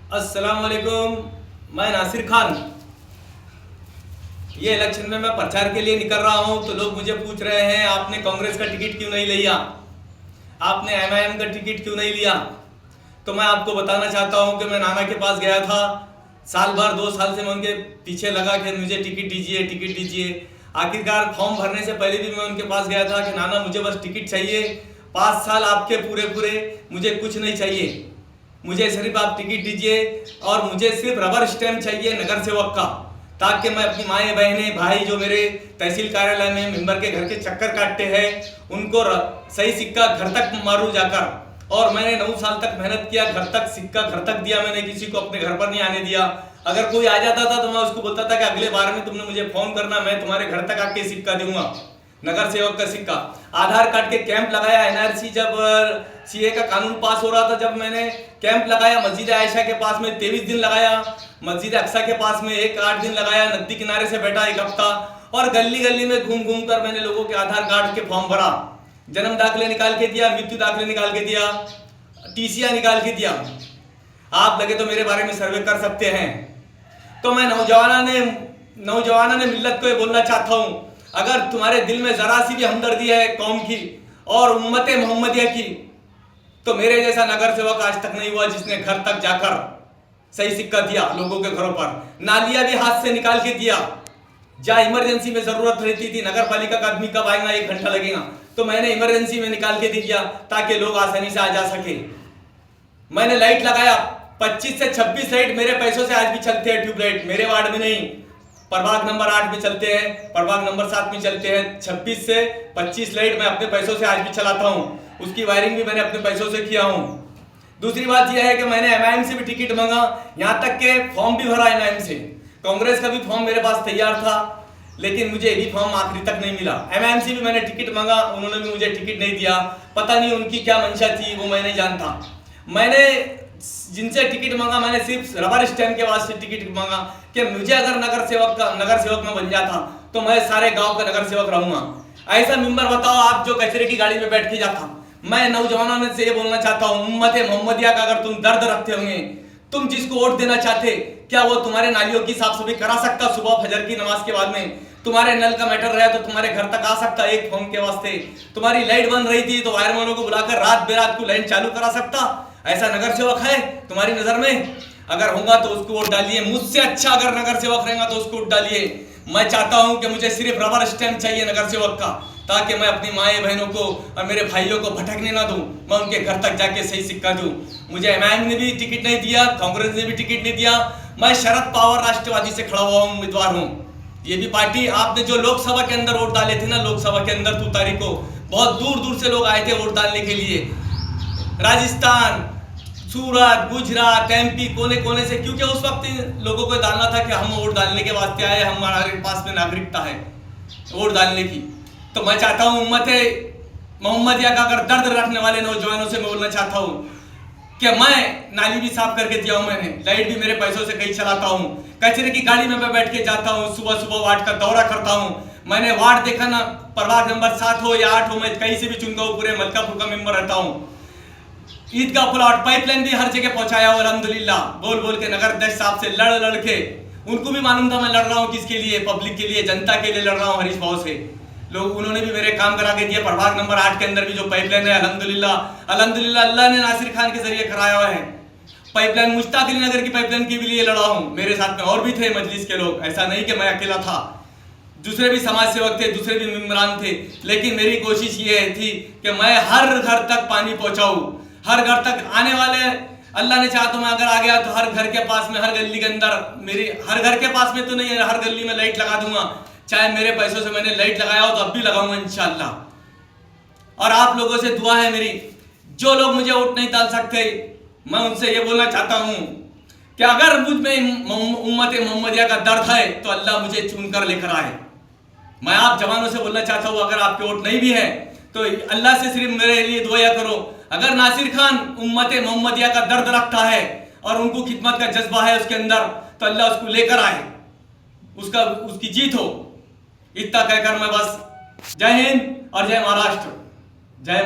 अस्सलाम वालेकुम। मैं नासिर खान। ये इलेक्शन में मैं प्रचार के लिए निकल रहा हूं तो लोग मुझे पूछ रहे हैं आपने कांग्रेस का टिकट क्यों नहीं लिया, आपने एमआईएम का टिकट क्यों नहीं लिया। तो मैं आपको बताना चाहता हूं कि मैं नाना के पास गया था, साल भर 2 साल से मैं उनके पीछे लगा कि मुझे टिकट दीजिए टिकट दीजिए। आखिरकार फॉर्म भरने से पहले भी मैं उनके पास गया था कि नाना मुझे बस टिकट चाहिए, 5 साल आपके पूरे पूरे, मुझे कुछ नहीं चाहिए, मुझे सिर्फ आप टिकट दीजिए और मुझे सिर्फ रबर स्टैम्प चाहिए नगर सेवक का, ताकि मैं अपनी माएँ बहनें भाई जो मेरे तहसील कार्यालय में मेंबर के घर के चक्कर काटते हैं उनको सही सिक्का घर तक मारूं जाकर। और मैंने 9 साल तक मेहनत किया, घर तक सिक्का घर तक दिया, मैंने किसी को अपने घर पर नहीं आने दिया। अगर कोई आ जाता था तो मैं उसको बोलता था कि अगले बार में तुमने मुझे फोन करना, मैं तुम्हारे घर तक आके सिक्का दूंगा, नगर सेवक का सिक्का। आधार कार्ड के कैंप लगाया, एनआरसी जब सीए का कानून पास हो रहा था जब मैंने कैंप लगाया, मस्जिद आयशा के पास में 23 दिन लगाया, मस्जिद अक्सा के पास में 8 दिन लगाया, नदी किनारे से बैठा 1 हफ्ता, और गली गली में घूम घूम कर मैंने लोगों के आधार कार्ड के फॉर्म भरा, जन्म दाखिले निकाल के दिया, मृत्यु दाखिले निकाल के दिया, टीसिया निकाल के दिया। आप लगे तो मेरे बारे में सर्वे कर सकते हैं। तो मैं नौजवाना ने मिल्लत को ये बोलना चाहता हूं, अगर तुम्हारे दिल में जरा सी भी हमदर्दी है कौम की और उम्मते मोहम्मदिया की, तो मेरे जैसा नगर सेवक आज तक नहीं हुआ जिसने घर तक जाकर सही सिक्का दिया लोगों के घरों पर, नालिया भी हाथ से निकाल के दिया। जहाँ इमरजेंसी में जरूरत रहती थी, नगर पालिका का आदमी कब आएगा 1 घंटा लगेगा, तो मैंने इमरजेंसी में निकाल के दिया ताकि लोग आसानी से आ जा सके। मैंने लाइट लगाया, 25 से 26 लाइट मेरे पैसों से आज भी चलते हैं, ट्यूबलाइट मेरे वार्ड में नहीं, प्रभाग नंबर 8 में चलते हैं, प्रभाग नंबर 7 में चलते हैं। 26 से 25 लाइट मैं अपने पैसों से आज भी चलाता हूं, उसकी वायरिंग भी मैंने अपने पैसों से किया हूं। दूसरी बात यह है कि मैंने एमआईएम से भी टिकट मांगा, यहां तक के फॉर्म भी भरा एमआईएम से, कांग्रेस का भी फॉर्म मेरे पास तैयार था, लेकिन मुझे ये भी फॉर्म आखिरी तक नहीं मिला। एमआईएम से भी मैंने टिकट मांगा, उन्होंने भी मुझे टिकट नहीं दिया, पता नहीं उनकी क्या मंशा थी वो मैं नहीं जानता। मैंने जिनसे टिकट मांगा मैंने सिर्फ रबर स्टैम्प के वास्ते टिकट मांगा कि मुझे अगर नगर सेवक में बन जाता तो मैं सारे गांव का नगर सेवक रहूंगा। ऐसा मेंबर बताओ आप जो कचरे की गाड़ी में बैठ के जाता। मैं नौजवानों से ये बोलना चाहता हूँ, उम्मत मोहम्मदिया का अगर तुम दर्द रखते होंगे, तुम जिसको वोट देना चाहते, क्या वो तुम्हारे नालियों की साफ सफाई करा सकता सुबह फजर की नमाज के बाद में? तुम्हारे नल का मैटर रहा तो तुम्हारे घर तक आ सकता एक फोन के वास्ते? तुम्हारी लाइट बन रही थी तो वायरमैनों को बुलाकर रात बेरात को लाइन चालू करा सकता? ऐसा नगर सेवक है तुम्हारी नजर में? अगर होगा तो उसको वोट डालिए, मुझसे अच्छा अगर नगर सेवक रहेगा तो उसको वोट डालिए। मैं चाहता हूं कि मुझे सिर्फ रबर स्टैम्प चाहिए नगर सेवक का, ताकि मैं अपनी माएँ बहनों को और मेरे भाइयों को भटकने ना दूं, मैं उनके घर तक जाके सही सिक्का दूं। मुझे एमआईएम ने भी टिकट नहीं दिया, कांग्रेस ने भी टिकट नहीं दिया, मैं शरद पवार राष्ट्रवादी से खड़ा हुआ उम्मीदवार हूं। ये भी पार्टी, आपने जो लोकसभा के अंदर वोट डाले थे ना, लोकसभा के अंदर 2 तारीख को बहुत दूर दूर से लोग आए थे वोट डालने के लिए, राजस्थान, सूरत, गुजरात, एमपी, कोने कोने से, क्योंकि उस वक्त लोगों को डालना था कि हम वोट डालने के वास्ते आए, हमारे पास में नागरिकता है वोट डालने की। तो मैं चाहता हूं उम्मत मोहम्मदिया का अगर दर्द रखने वाले नौजवानों से मैं बोलना चाहता हूं कि मैं नाली भी साफ करके दिया हूं, मैंने लाइट भी मेरे पैसों से कहीं चलाता हूं, कचरे की गाड़ी में मैं बैठ के जाता हूं, सुबह सुबह वार्ड का दौरा करता हूं। मैंने वार्ड देखा ना, प्रभाग नंबर 7 हो या 8 हो, मैं कहीं से भी चुनता हूं, पूरे मलकापुर का मेंबर रहता हूं। ईदगाह प्लॉट, पाइपलाइन भी हर जगह पहुंचाया हो अल्हम्दुलिल्लाह, बोल बोल के नगर अध्यक्ष साहब से लड़ लड़ के, उनको भी मालूम था मैं लड़ रहा हूं किसके लिए, पब्लिक के लिए, जनता के लिए लड़ रहा हूं हरीश भाव से। लोग उन्होंने भी मेरे काम करा के दिए। प्रभाग नंबर 8 के अंदर भी जो पाइपलाइन है अल्हम्दुलिल्लाह अल्लाह ने नासिर खान के जरिए कराया हुआ है पाइपलाइन। मुश्ताक अली नगर की पाइपलाइन के लिए लड़ा हूं, मेरे साथ में और भी थे मजलिस के लोग, ऐसा नहीं कि मैं अकेला था, दूसरे भी समाज सेवक थे, दूसरे भी मेंबरान थे, लेकिन मेरी कोशिश ये थी कि मैं हर घर तक पानी पहुंचाऊं, हर घर तक आने वाले, अल्लाह ने चाहा तो मैं अगर आ गया तो हर घर के पास में, हर गली के अंदर, मेरी हर घर के पास में तो नहीं है, हर गली में लाइट लगा दूंगा, चाहे मेरे पैसों से मैंने लाइट लगाया हो तो अब भी लगाऊंगा इंशाअल्लाह। और आप लोगों से दुआ है मेरी, जो लोग मुझे वोट नहीं डाल सकते, मैं उनसे ये बोलना चाहता हूं कि अगर मुझ में उम्मत मोहम्मदिया का दर्द है तो अल्लाह मुझे चुनकर लेकर आए। मैं आप जवानों से बोलना चाहता हूं, अगर आपके वोट नहीं भी है तो अल्लाह से सिर्फ मेरे लिए दुआ करो। अगर नासिर खान उम्मत मोहम्मदिया का दर्द रखता है और उनको खिदमत का जज्बा है उसके अंदर, तो अल्लाह उसको लेकर आए, उसकी जीत हो। इतना कहकर मैं बस, जय हिंद और जय महाराष्ट्र, जय